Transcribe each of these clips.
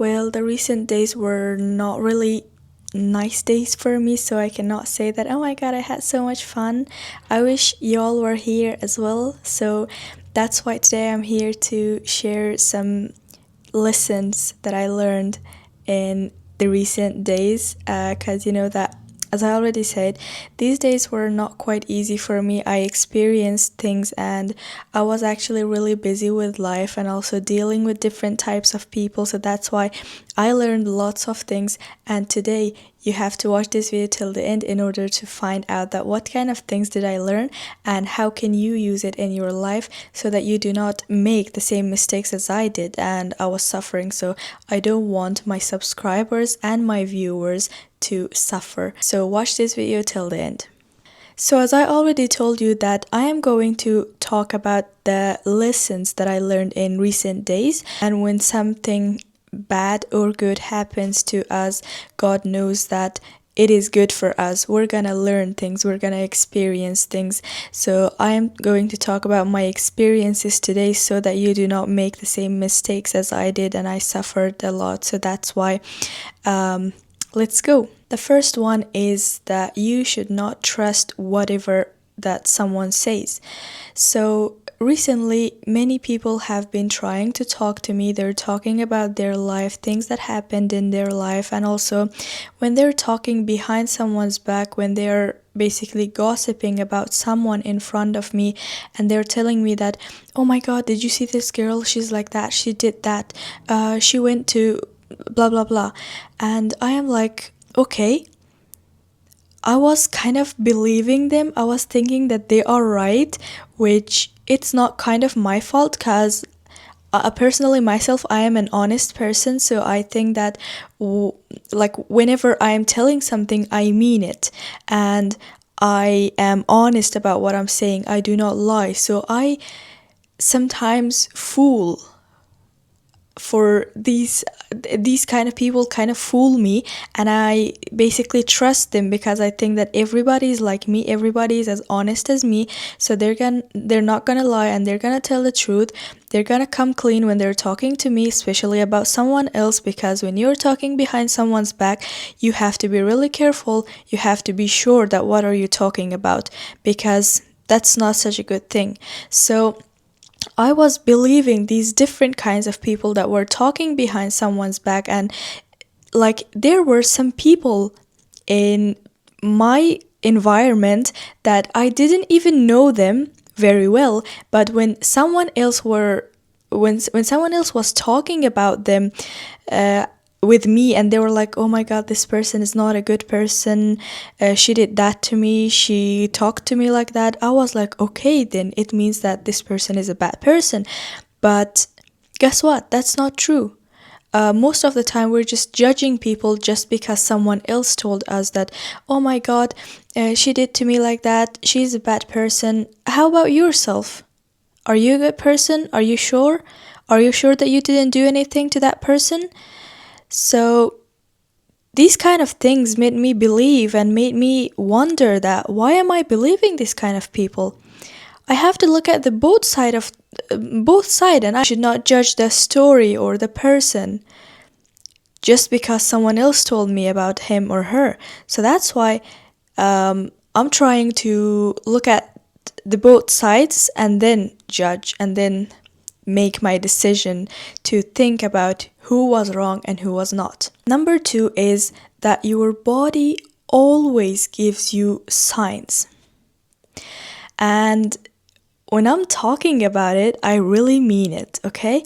Well, the recent days were not really nice days for me, so I cannot say that, oh my god, I had so much fun. I wish y'all were here as well. So that's why today I'm here to share some lessons that I learned in the recent days. Because you know that, as I already said, these days were not quite easy for me. I experienced things and I was actually really busy with life and also dealing with different types of people. So that's why I learned lots of things. And today you have to watch this video till the end in order to find out that what kind of things did I learn and how can you use it in your life so that you do not make the same mistakes as I did and I was suffering. So I don't want my subscribers and my viewers to suffer. So watch this video till the end. So as I already told you that I am going to talk about the lessons that I learned in recent days, and when something bad or good happens to us, God knows that it is good for us. We're gonna learn things, we're gonna experience things. So I am going to talk about my experiences today so that you do not make the same mistakes as I did and I suffered a lot. So that's why let's go. The first one is that you should not trust whatever that someone says. So recently, many people have been trying to talk to me. They're talking about their life, things that happened in their life, and also when they're talking behind someone's back, when they're basically gossiping about someone in front of me, and they're telling me that, oh my god, did you see this girl? She's like that, she did that, she went to blah blah blah. And I am like, okay, I was kind of believing them. I was thinking that they are right, which it's not kind of my fault because personally myself, I am an honest person. So I think that like whenever I am telling something, I mean it. And I am honest about what I'm saying. I do not lie. So I sometimes fool for these kind of people kind of fool me, and I basically trust them because I think that everybody is like me, everybody is as honest as me. So they're not gonna lie and they're gonna tell the truth. They're gonna come clean when they're talking to me, especially about someone else, because when you're talking behind someone's back, you have to be really careful. You have to be sure that what are you talking about, because that's not such a good thing. So I was believing these different kinds of people that were talking behind someone's back, and like there were some people in my environment that I didn't even know them very well, but when someone else was talking about them with me, and they were like, oh my god, this person is not a good person, she did that to me, she talked to me like that. I was like, okay, then it means that this person is a bad person. But guess what, that's not true. Most of the time we're just judging people just because someone else told us that, oh my god, she did to me like that, she's a bad person. How about yourself? Are you a good person? Are you sure? Are you sure that you didn't do anything to that person? So these kind of things made me believe and made me wonder that why am I believing this kind of people? I have to look at the both side, and I should not judge the story or the person just because someone else told me about him or her. So that's why I'm trying to look at the both sides and then judge and then make my decision to think about who was wrong and who was not. Number 2 is that your body always gives you signs. And when I'm talking about it, I really mean it, okay?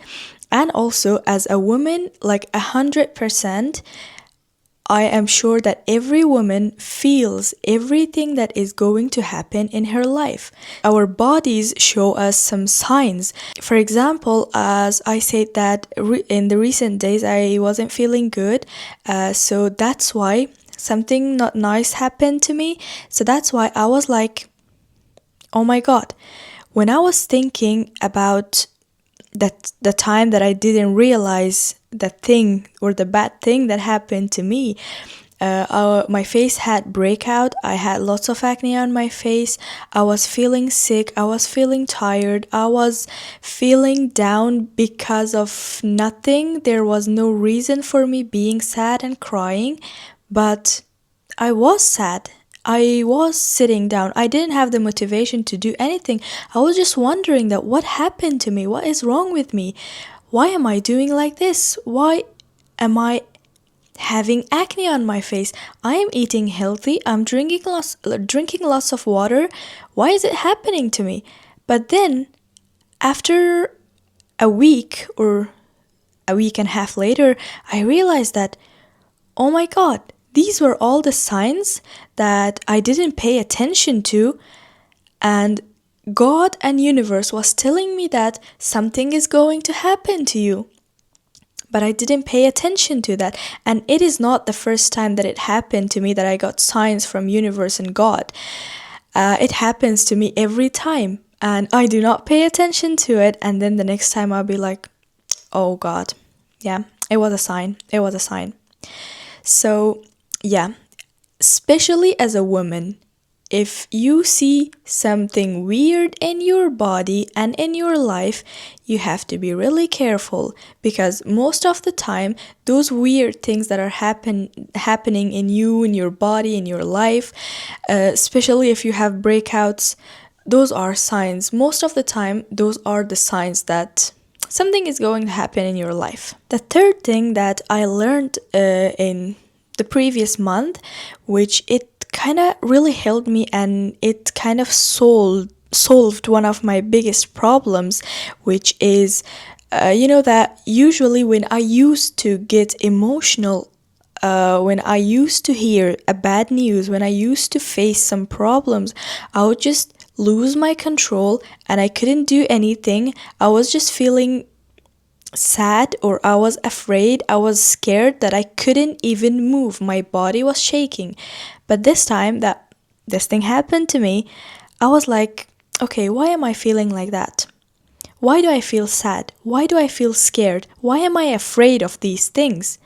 And also, as a woman, like 100%, I am sure that every woman feels everything that is going to happen in her life. Our bodies show us some signs. For example, as I said that in the recent days I wasn't feeling good, so that's why something not nice happened to me. So that's why I was like, oh my god. When I was thinking about the time that I didn't realize the thing or the bad thing that happened to me, My face had breakout. I had lots of acne on my face. I was feeling sick. I was feeling tired. I was feeling down because of nothing. There was no reason for me being sad and crying, but I was sad. I was sitting down. I didn't have the motivation to do anything. I was just wondering that what happened to me? What is wrong with me? Why am I doing like this? Why am I having acne on my face? I am eating healthy. I'm drinking lots of water. Why is it happening to me? But then after a week or a week and a half later, I realized that, oh my God, these were all the signs that I didn't pay attention to, and God and universe was telling me that something is going to happen to you. But I didn't pay attention to that, and it is not the first time that it happened to me that I got signs from universe and God. It happens to me every time, and I do not pay attention to it, and then the next time I'll be like, oh God, yeah, it was a sign. It was a sign. So yeah, especially as a woman, if you see something weird in your body and in your life, you have to be really careful, because most of the time those weird things that are happening in you, in your body, in your life, especially if you have breakouts, those are signs. Most of the time those are the signs that something is going to happen in your life. The third thing that I learned in the previous month, which it kind of really helped me, and it kind of solved one of my biggest problems, which is that usually when I used to get emotional, when I used to hear a bad news, when I used to face some problems, I would just lose my control and I couldn't do anything. I was just feeling sad, or I was afraid, I was scared that I couldn't even move. My body was shaking. But this time that this thing happened to me, I was like, okay, why am I feeling like that? Why do I feel sad? Why do I feel scared? Why am I afraid of these things?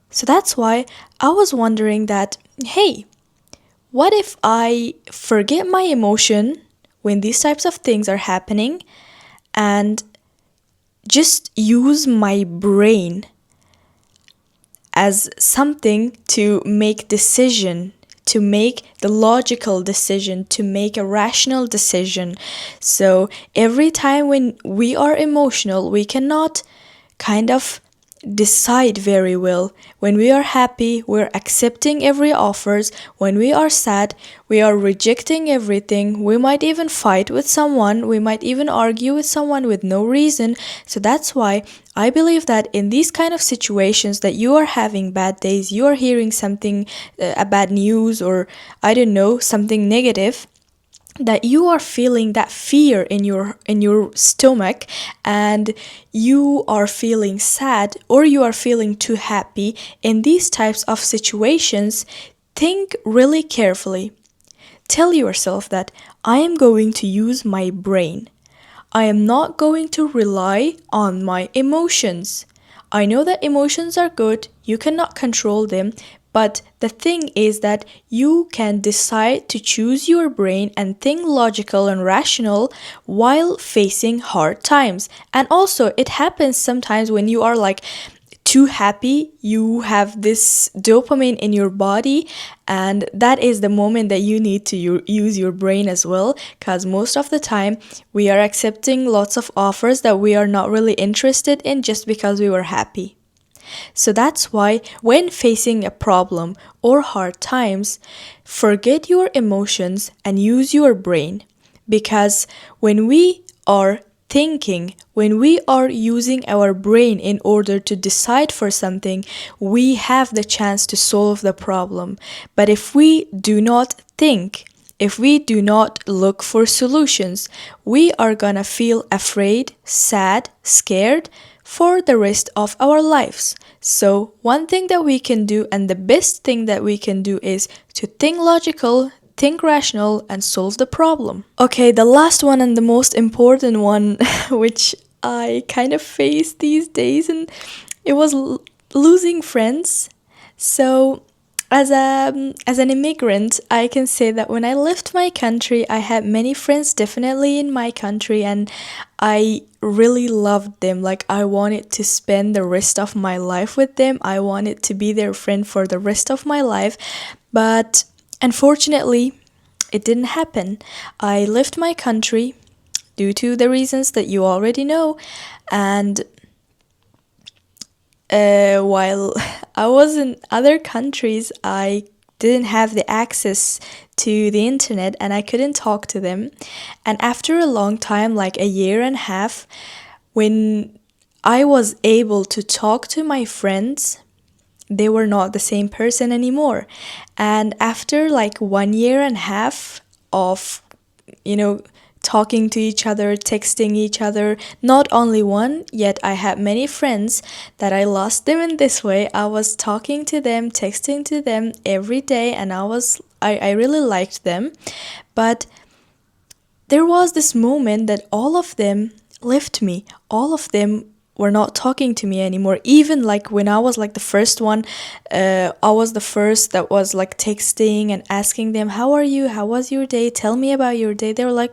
So that's why I was wondering that, hey, what if I forget my emotion when these types of things are happening and just use my brain as something to make decision, to make the logical decision, to make a rational decision. So every time when we are emotional, we cannot kind of decide very well. When we are happy, we're accepting every offers. When we are sad, we are rejecting everything. We might even fight with someone. We might even argue with someone with no reason. So that's why I believe that in these kind of situations that you are having bad days, you are hearing something, a bad news, or I don't know, something negative, that you are feeling that fear in your stomach, and you are feeling sad, or you are feeling too happy. In these types of situations, think really carefully. Tell yourself that I am going to use my brain. I am not going to rely on my emotions. I know that emotions are good, you cannot control them, but the thing is that you can decide to choose your brain and think logical and rational while facing hard times. And also, it happens sometimes when you are like too happy, you have this dopamine in your body, and that is the moment that you need to use your brain as well, because most of the time we are accepting lots of offers that we are not really interested in just because we were happy. So that's why when facing a problem or hard times, forget your emotions and use your brain. Because when we are thinking, when we are using our brain in order to decide for something, we have the chance to solve the problem. But if we do not think, if we do not look for solutions, we are gonna feel afraid, sad, scared for the rest of our lives. So one thing that we can do, and the best thing that we can do, is to think logical, think rational, and solve the problem. Okay, the last one and the most important one, which I kind of face these days, and it was losing friends. So as an immigrant, I can say that when I left my country, I had many friends definitely in my country, and I really loved them. Like, I wanted to spend the rest of my life with them. I wanted to be their friend for the rest of my life. But unfortunately, it didn't happen. I left my country due to the reasons that you already know, and while I was in other countries, I didn't have the access to the internet and I couldn't talk to them. And after a long time, like a year and a half, when I was able to talk to my friends, they were not the same person anymore. And after like 1 year and a half of, you know, talking to each other, texting each other, not only one, yet I had many friends that I lost them in this way. I was talking to them, texting to them every day, and I really liked them. But there was this moment that all of them left me. All of them were not talking to me anymore. Even like when I was like the first one, I was the first that was like texting and asking them, "How are you? How was your day? Tell me about your day." They were like,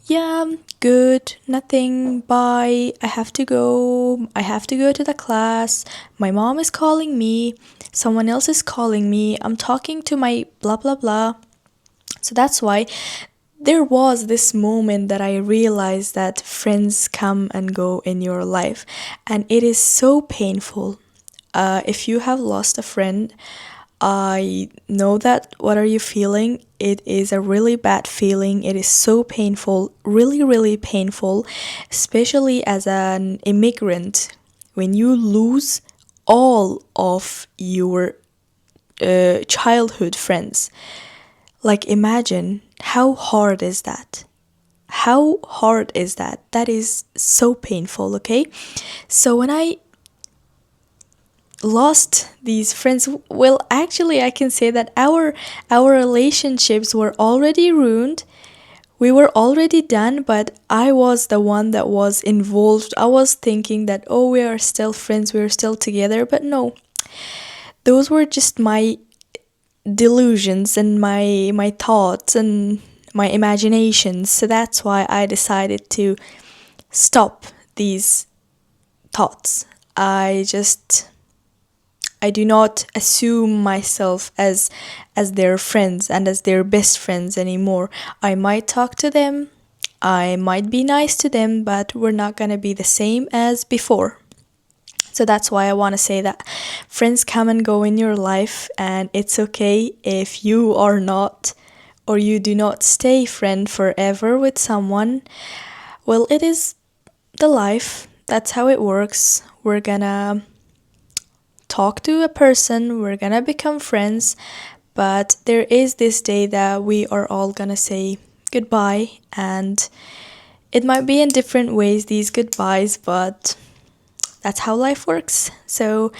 "Yeah, good, nothing, bye. I have to go. I have to go to the class. My mom is calling me. Someone else is calling me. I'm talking to my blah blah blah." So that's why there was this moment that I realized that friends come and go in your life, and it is so painful. If you have lost a friend, I know that what are you feeling? It is a really bad feeling. It is so painful, really, really painful, especially as an immigrant. When you lose all of your childhood friends, like imagine how hard is that? How hard is that? That is so painful, okay? So when I lost these friends, well, actually I can say that our relationships were already ruined. We were already done, but I was the one that was involved. I was thinking that, oh, we are still friends, we are still together, but no. Those were just my delusions and my thoughts and my imaginations. So that's why I decided to stop these thoughts. I do not assume myself as their friends and as their best friends anymore. I might talk to them, I might be nice to them, but we're not gonna be the same as before. So that's why I want to say that friends come and go in your life, and it's okay if you are not, or you do not stay friend forever with someone. Well, it is the life. That's how it works. We're gonna talk to a person, we're gonna become friends, but there is this day that we are all gonna say goodbye, and it might be in different ways, these goodbyes, but that's how life works. So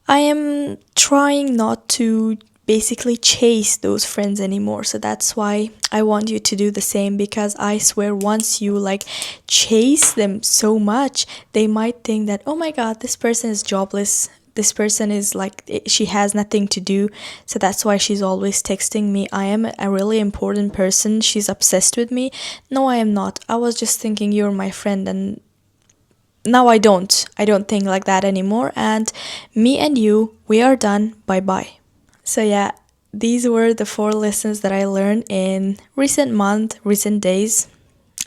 I am trying not to basically chase those friends anymore. So that's why I want you to do the same, because I swear once you like chase them so much, they might think that, oh my god, this person is jobless. This person is like, she has nothing to do. So that's why she's always texting me. I am a really important person. She's obsessed with me. No, I am not. I was just thinking you're my friend, and now I don't think like that anymore, and me and you, we are done. Bye bye. So yeah, these were the 4 lessons that I learned in recent days.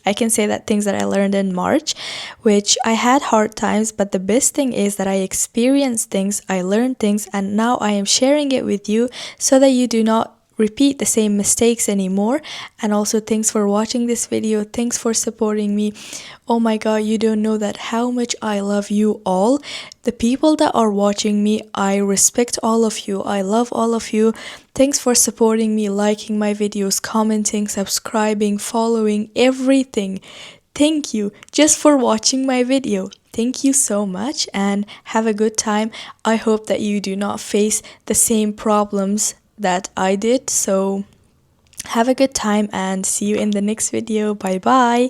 I can say that things that I learned in March, which I had hard times, but the best thing is that I experienced things, I learned things, and now I am sharing it with you so that you do not repeat the same mistakes anymore. And also, thanks for watching this video, thanks for supporting me. Oh my god, you don't know that how much I love you all. The people that are watching me, I respect all of you, I love all of you. Thanks for supporting me, liking my videos, commenting, subscribing, following, everything. Thank you just for watching my video. Thank you so much, and have a good time. I hope that you do not face the same problems that I did. So have a good time and see you in the next video. Bye bye.